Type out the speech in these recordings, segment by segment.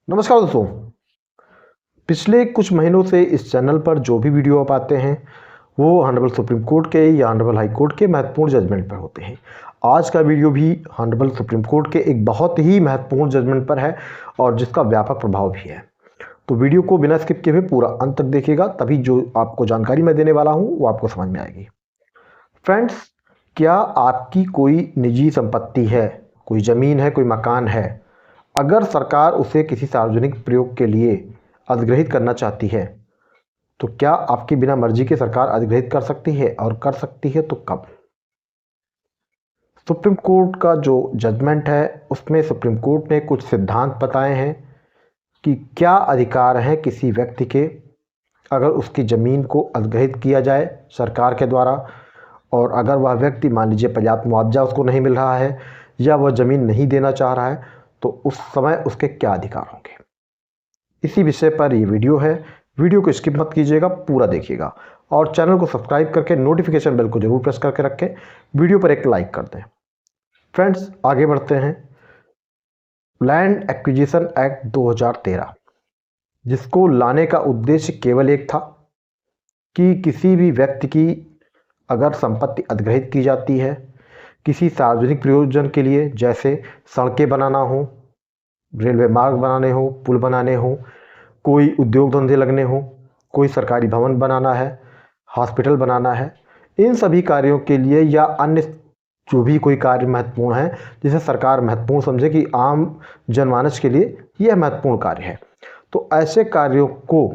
नमस्कार दोस्तों। पिछले कुछ महीनों से इस चैनल पर जो भी वीडियो आप आते हैं वो ऑनरेबल सुप्रीम कोर्ट के या ऑनरेबल हाई कोर्ट के महत्वपूर्ण जजमेंट पर होते हैं। आज का वीडियो भी ऑनरेबल सुप्रीम कोर्ट के एक बहुत ही महत्वपूर्ण जजमेंट पर है और जिसका व्यापक प्रभाव भी है। तो वीडियो को बिना स्किप किए हुए पूरा अंत तक देखिएगा, तभी जो आपको जानकारी मैं देने वाला हूँ वो आपको समझ में आएगी। फ्रेंड्स, क्या आपकी कोई निजी संपत्ति है, कोई ज़मीन है, कोई मकान है, अगर सरकार उसे किसी सार्वजनिक प्रयोग के लिए अधिग्रहित करना चाहती है तो क्या आपकी बिना मर्जी के सरकार अधिग्रहित कर सकती है, और कर सकती है तो कब? सुप्रीम कोर्ट का जो जजमेंट है उसमें सुप्रीम कोर्ट ने कुछ सिद्धांत बताए हैं कि क्या अधिकार हैं किसी व्यक्ति के अगर उसकी ज़मीन को अधिग्रहित किया जाए सरकार के द्वारा, और अगर वह व्यक्ति मान लीजिए पर्याप्त मुआवजा उसको नहीं मिल रहा है या वह ज़मीन नहीं देना चाह रहा है तो उस समय उसके क्या अधिकार होंगे। इसी विषय पर ये वीडियो है। वीडियो को स्किप मत कीजिएगा, पूरा देखिएगा और चैनल को सब्सक्राइब करके नोटिफिकेशन बेल को जरूर प्रेस करके रखें। वीडियो पर एक लाइक कर दें। फ्रेंड्स, आगे बढ़ते हैं। लैंड एक्विजिशन एक्ट 2013, जिसको लाने का उद्देश्य केवल एक था कि किसी भी व्यक्ति की अगर संपत्ति अधिग्रहित की जाती है किसी सार्वजनिक प्रयोजन के लिए, जैसे सड़कें बनाना हो, रेलवे मार्ग बनाने हो, पुल बनाने हो, कोई उद्योग धंधे लगने हो, कोई सरकारी भवन बनाना है, हॉस्पिटल बनाना है, इन सभी कार्यों के लिए या अन्य जो भी कोई कार्य महत्वपूर्ण है जिसे सरकार महत्वपूर्ण समझे कि आम जनमानस के लिए यह महत्वपूर्ण कार्य है, तो ऐसे कार्यों को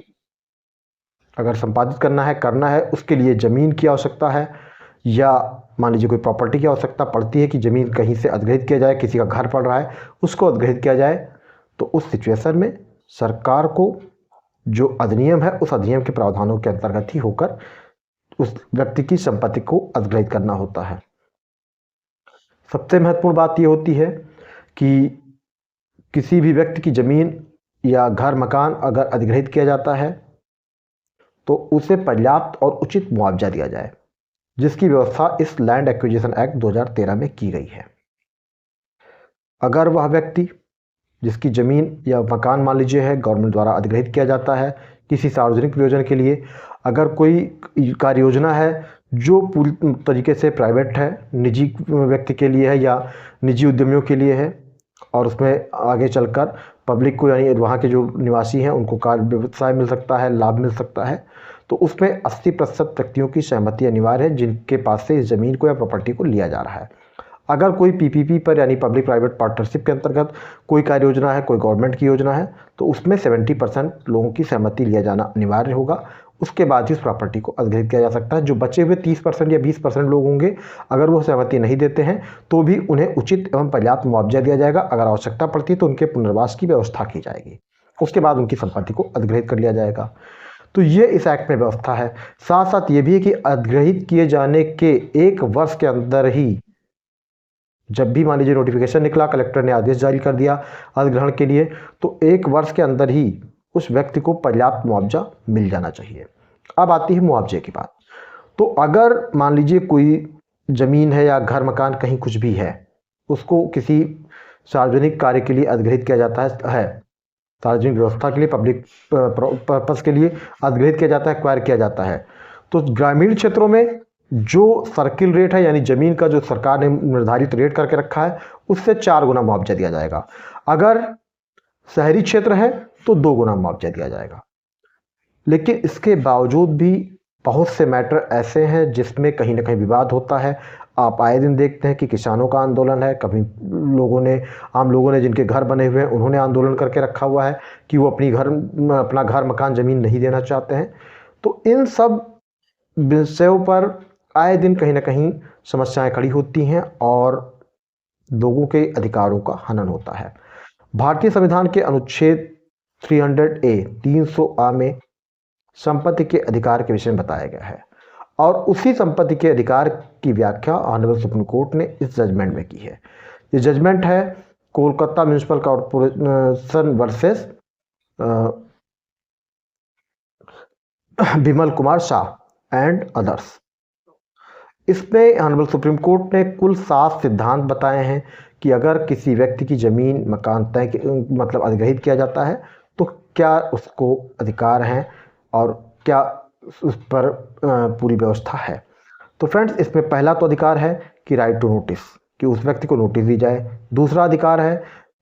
अगर संपादित करना है उसके लिए ज़मीन की आवश्यकता है, या मान लीजिए कोई प्रॉपर्टी की आवश्यकता पड़ती है कि ज़मीन कहीं से अधिग्रहित किया जाए, किसी का घर पड़ रहा है उसको अधिग्रहित किया जाए, तो उस सिचुएशन में सरकार को जो अधिनियम है उस अधिनियम के प्रावधानों के अंतर्गत ही होकर उस व्यक्ति की संपत्ति को अधिग्रहित करना होता है। सबसे महत्वपूर्ण बात यह होती है कि किसी भी व्यक्ति की ज़मीन या घर मकान अगर अधिग्रहित किया जाता है तो उसे पर्याप्त और उचित मुआवजा दिया जाए, जिसकी व्यवस्था इस लैंड एक्विजिशन एक्ट 2013 में की गई है। अगर वह व्यक्ति जिसकी ज़मीन या मकान मान लीजिए है गवर्नमेंट द्वारा अधिग्रहित किया जाता है किसी सार्वजनिक प्रयोजन के लिए, अगर कोई कार्य योजना है जो पूरी तरीके से प्राइवेट है, निजी व्यक्ति के लिए है या निजी उद्यमियों के लिए है, और उसमें आगे चलकर पब्लिक को यानी वहाँ के जो निवासी हैं उनको कार्य व्यवसाय मिल सकता है, लाभ मिल सकता है, तो उसमें 80% व्यक्तियों की सहमति अनिवार्य है जिनके पास से इस ज़मीन को या प्रॉपर्टी को लिया जा रहा है। अगर कोई पीपीपी पर यानी पब्लिक प्राइवेट पार्टनरशिप के अंतर्गत कोई कार्य योजना है, कोई गवर्नमेंट की योजना है, तो उसमें 70% लोगों की सहमति लिया जाना अनिवार्य होगा। उसके बाद ही उस प्रॉपर्टी को अधिग्रहित किया जा सकता है। जो बचे हुए 30% या 20% लोग होंगे, अगर वो सहमति नहीं देते हैं तो भी उन्हें उचित एवं पर्याप्त मुआवजा दिया जाएगा। अगर आवश्यकता पड़ती है तो उनके पुनर्वास की व्यवस्था की जाएगी, उसके बाद उनकी संपत्ति को अधिग्रहित कर लिया जाएगा। तो ये इस एक्ट में व्यवस्था है। साथ साथ ये भी है कि अधिग्रहित किए जाने के 1 वर्ष के अंदर ही, जब भी मान लीजिए नोटिफिकेशन निकला, कलेक्टर ने आदेश जारी कर दिया अधिग्रहण के लिए, तो 1 वर्ष के अंदर ही उस व्यक्ति को पर्याप्त मुआवजा मिल जाना चाहिए। अब आती है मुआवजे की बात। तो अगर मान लीजिए कोई ज़मीन है या घर मकान कहीं कुछ भी है, उसको किसी सार्वजनिक कार्य के लिए अधिग्रहित किया जाता है, सार्वजनिक व्यवस्था के लिए, पब्लिक पर्पस के लिए अधिग्रहित किया जाता है, एक्वायर किया जाता है, तो ग्रामीण क्षेत्रों में जो सर्किल रेट है यानी ज़मीन का जो सरकार ने निर्धारित रेट करके रखा है उससे 4 गुना मुआवजा दिया जाएगा। अगर शहरी क्षेत्र है तो 2 गुना मुआवजा दिया जाएगा। लेकिन इसके बावजूद भी बहुत से मैटर ऐसे हैं जिसमें कहीं ना कहीं विवाद होता है। आप आए दिन देखते हैं कि किसानों का आंदोलन है, कभी आम लोगों ने जिनके घर बने हुए हैं उन्होंने आंदोलन करके रखा हुआ है कि वो अपना घर मकान ज़मीन नहीं देना चाहते हैं। तो इन सब विषयों पर आए दिन कहीं ना कहीं समस्याएं खड़ी होती हैं और लोगों के अधिकारों का हनन होता है। भारतीय संविधान के अनुच्छेद 300A में संपत्ति के अधिकार के विषय में बताया गया है, और उसी संपत्ति के अधिकार की व्याख्या ऑनरेबल सुप्रीम कोर्ट ने इस जजमेंट में की है। ये जजमेंट है Kolkata municipal corporation versus Vimal Kumar Shah and others. इसमें ऑनरेबल सुप्रीम कोर्ट ने कुल 7 सिद्धांत बताए हैं कि अगर किसी व्यक्ति की ज़मीन मकान मतलब अधिग्रहित किया जाता है तो क्या उसको अधिकार हैं और क्या उस पर पूरी व्यवस्था है। तो फ्रेंड्स, इसमें पहला तो अधिकार है कि राइट टू नोटिस, कि उस व्यक्ति को नोटिस दी जाए। दूसरा अधिकार है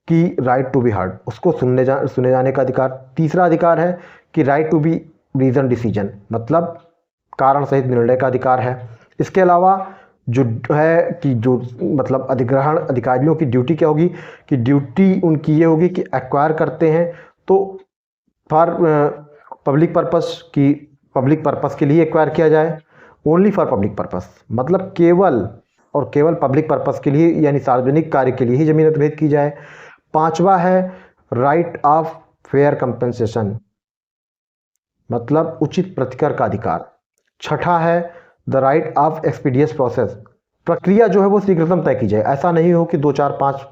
कि राइट टू बी हर्ड, उसको सुने जाने का अधिकार। तीसरा अधिकार है कि right to be reason decision, मतलब कारण सहित निर्णय का अधिकार है। इसके अलावा जो है कि जो मतलब अधिग्रहण अधिकारियों की ड्यूटी क्या होगी, कि ड्यूटी उनकी ये होगी कि एक्वायर करते हैं तो फॉर पब्लिक पर्पस के लिए एक्वायर किया जाए, ओनली फॉर पब्लिक पर्पस, मतलब केवल और केवल पब्लिक पर्पस के लिए यानी सार्वजनिक कार्य के लिए ही जमीन अधिग्रहित की जाए। पांचवा है राइट ऑफ फेयर कंपेंसेशन, मतलब उचित प्रतिकर का अधिकार। छठा है the right of expeditious process, प्रक्रिया जो है वो शीघ्रतम तय की जाए, ऐसा नहीं हो कि 2-4-5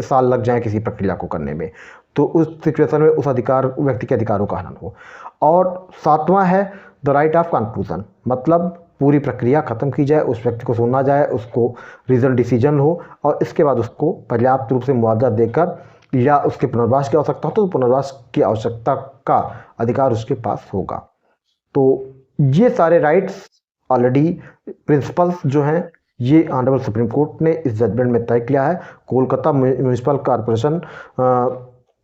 साल लग जाए किसी प्रक्रिया को करने में, तो उस सिचुएशन में उस व्यक्ति के अधिकारों का हनन हो। और सातवां है द राइट ऑफ कंक्लूजन, मतलब पूरी प्रक्रिया खत्म की जाए, उस व्यक्ति को सुना जाए, उसको रीजन डिसीजन हो और इसके बाद उसको पर्याप्त रूप से मुआवजा देकर या उसके पुनर्वास की आवश्यकता हो तो पुनर्वास की आवश्यकता का अधिकार उसके पास होगा। तो ये सारे राइट्स ऑलरेडी प्रिंसिपल्स जो हैं ये ऑनरेबल सुप्रीम कोर्ट ने इस जजमेंट में तय किया है, Kolkata municipal corporation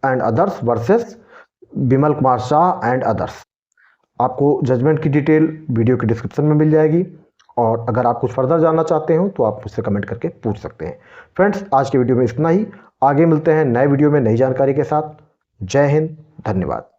and others versus Bimal Kumar Shah and others. आपको जजमेंट की डिटेल वीडियो के डिस्क्रिप्शन में मिल जाएगी और अगर आप कुछ फर्दर जानना चाहते हो तो आप मुझसे कमेंट करके पूछ सकते हैं। फ्रेंड्स, आज के वीडियो में इतना ही, आगे मिलते हैं नए वीडियो में नई जानकारी के साथ। जय हिंद, धन्यवाद।